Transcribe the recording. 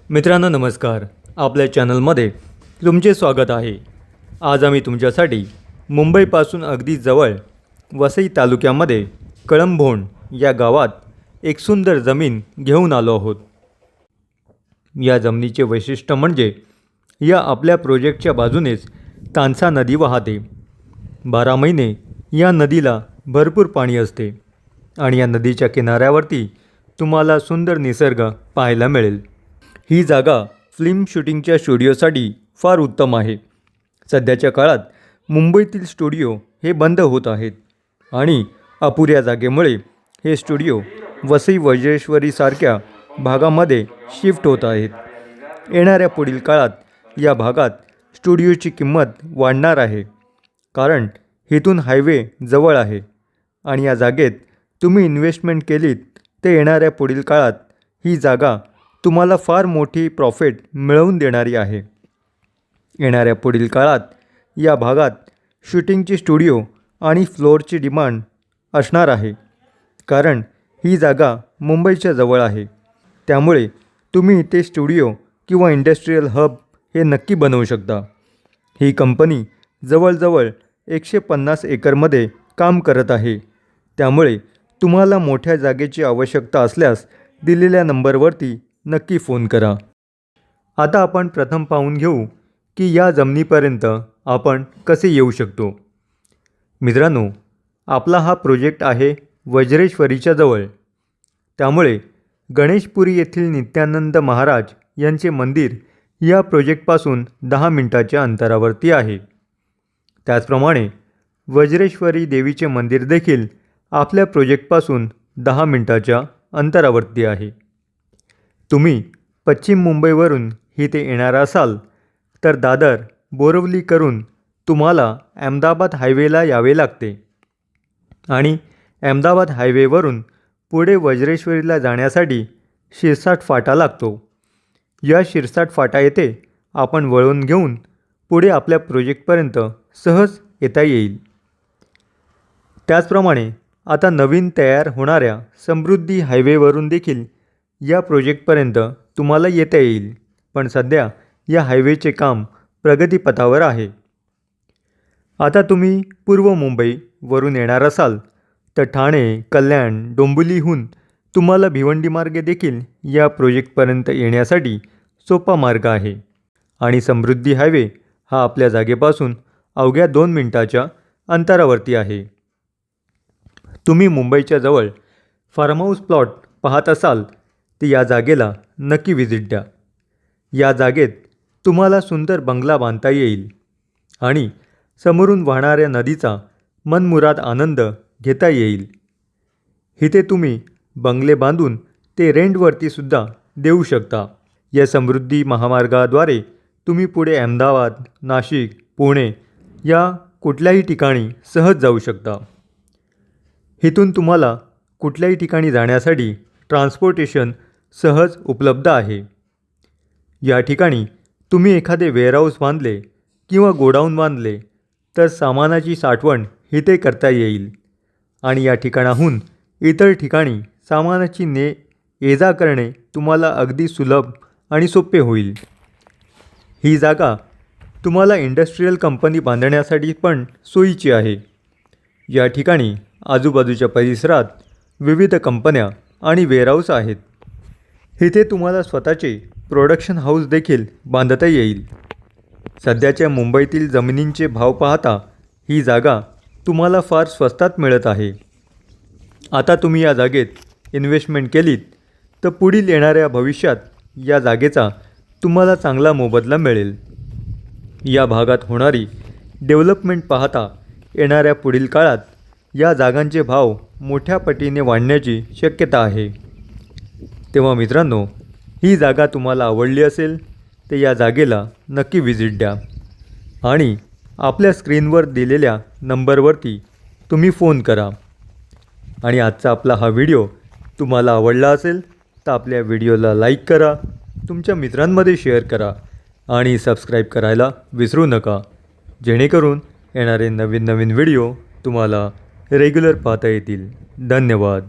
मित्रांनो नमस्कार, आपल्या चॅनलमध्ये तुमचे स्वागत आहे। आज आम्ही तुमच्यासाठी मुंबईपासून अगदी जवळ वसई तालुक्यामध्ये कळंभोण या गावात एक सुंदर जमीन घेऊन आलो आहोत। या जमिनीचे वैशिष्ट्य म्हणजे या आपल्या प्रोजेक्टच्या बाजूनेच तानसा नदी वाहते। 12 महिने या नदीला भरपूर पाणी असते आणि या नदीच्या किनाऱ्यावरती तुम्हाला सुंदर निसर्ग पाहायला मिळेल। ही जागा फिल्म शूटिंगच्या स्टुडिओसाठी फार उत्तम आहे। सध्याच्या काळात मुंबईतील स्टुडिओ हे बंद होत आहेत आणि अपुऱ्या जागेमुळे हे स्टुडिओ वसई वज्रेश्वरीसारख्या भागामध्ये शिफ्ट होत आहेत। येणाऱ्या पुढील काळात या भागात स्टुडिओची किंमत वाढणार आहे, कारण इथून हायवे जवळ आहे आणि या जागेत तुम्ही इन्व्हेस्टमेंट केलीत तर येणाऱ्या पुढील काळात ही जागा तुम्हाला फार मोठी प्रॉफिट मिळवून देणारी आहे। येणाऱ्या पुढील काळात या भागात शूटिंगची स्टुडिओ आणि फ्लोअरची डिमांड असणार आहे, कारण ही जागा मुंबईच्या जवळ आहे। त्यामुळे तुम्ही इथे स्टुडिओ किंवा इंडस्ट्रियल हब हे नक्की बनवू शकता। ही कंपनी जवळजवळ 150 एकरमध्ये काम करत आहे। त्यामुळे तुम्हाला मोठ्या जागेची आवश्यकता असल्यास दिलेल्या नंबरवरती नक्की फोन करा। आता आपण प्रथम पाहून घेऊ की या जमिनीपर्यंत आपण कसे येऊ शकतो। मित्रांनो, आपला हा प्रोजेक्ट आहे वज्रेश्वरीच्या जवळ। त्यामुळे गणेशपुरी येथील नित्यानंद महाराज यांचे मंदिर या प्रोजेक्टपासून 10 मिनिटाच्या अंतरावरती आहे। त्याचप्रमाणे वज्रेश्वरी देवीचे मंदिर देखील आपल्या प्रोजेक्टपासून 10 मिनिटाच्या अंतरावरती आहे। तुम्ही पश्चिम मुंबईवरून इथे येणार असाल तर दादर बोरिवली करून तुम्हाला अहमदाबाद हायवेला यावे लागते आणि अहमदाबाद हायवेवरून पुढे वज्रेश्वरीला जाण्यासाठी शिरसाट फाटा लागतो। या शिरसाट फाटा येथे आपण वळून घेऊन पुढे आपल्या प्रोजेक्टपर्यंत सहज येता येईल। त्याचप्रमाणे आता नवीन तयार होणाऱ्या समृद्धी हायवेवरून देखील या प्रोजेक्टपर्यंत तुम्हाला येता येईल, पण सध्या या हायवेचे काम प्रगतीपथावर आहे। आता तुम्ही पूर्व मुंबईवरून येणार असाल तर ठाणे, कल्याण, डोंबिवलीहून तुम्हाला भिवंडी मार्गे देखील या प्रोजेक्टपर्यंत येण्यासाठी सोपा मार्ग आहे आणि समृद्धी हायवे हा आपल्या जागेपासून अवघ्या 2 मिनिटाच्या अंतरावरती आहे। तुम्ही मुंबईच्या जवळ फार्म हाऊस प्लॉट पाहत असाल तर या जागेला नक्की व्हिजिट द्या। या जागेत तुम्हाला सुंदर बंगला बांधता येईल आणि समोरून वाहणाऱ्या नदीचा मनमुराद आनंद घेता येईल। इथे तुम्ही बंगले बांधून ते रेंटवरती सुद्धा देऊ शकता। या समृद्धी महामार्गाद्वारे तुम्ही पुढे अहमदाबाद, नाशिक, पुणे या कुठल्याही ठिकाणी सहज जाऊ शकता। इथून तुम्हाला कुठल्याही ठिकाणी जाण्यासाठी ट्रान्सपोर्टेशन सहज उपलब्ध आहे। या ठिकाणी तुम्ही एखादे वेअरहाऊस बांधले किंवा गोडाऊन बांधले तर सामानाची साठवण इथे करता येईल आणि या ठिकाणाहून इतर ठिकाणी सामानाची ये जा करणे तुम्हाला अगदी सुलभ आणि सोपे होईल। ही जागा तुम्हाला इंडस्ट्रियल कंपनी बांधण्यासाठी पण सोयीची आहे। या ठिकाणी आजूबाजूच्या परिसरात विविध कंपन्या आणि वेअरहाऊस आहेत। इथे तुम्हाला स्वतःचे प्रोडक्शन हाऊस देखील बांधता येईल। सध्याच्या मुंबईतील जमिनींचे भाव पाहता ही जागा तुम्हाला फार स्वस्तात मिळत आहे। आता तुम्ही या जागेत इन्व्हेस्टमेंट केलीत तर पुढील येणाऱ्या भविष्यात या जागेचा तुम्हाला चांगला मोबदला मिळेल। या भागात होणारी डेव्हलपमेंट पाहता येणाऱ्या पुढील काळात या जागांचे भाव मोठ्या पटीने वाढण्याची शक्यता आहे। तेव्हा मित्रांनो, ही जागा तुम्हाला आवडली असेल तर या जागेला नक्की व्हिजिट द्या आणि आपल्या स्क्रीनवर दिलेल्या नंबरवरती तुम्ही फोन करा। आणि आजचा आपला हा व्हिडिओ तुम्हाला आवडला असेल तर आपल्या व्हिडिओला लाईक करा, तुमच्या मित्रांमध्ये शेअर करा आणि सबस्क्राईब करायला विसरू नका, जेणेकरून येणारे नवीन व्हिडिओ तुम्हाला रेग्युलर पाहता येतील। धन्यवाद।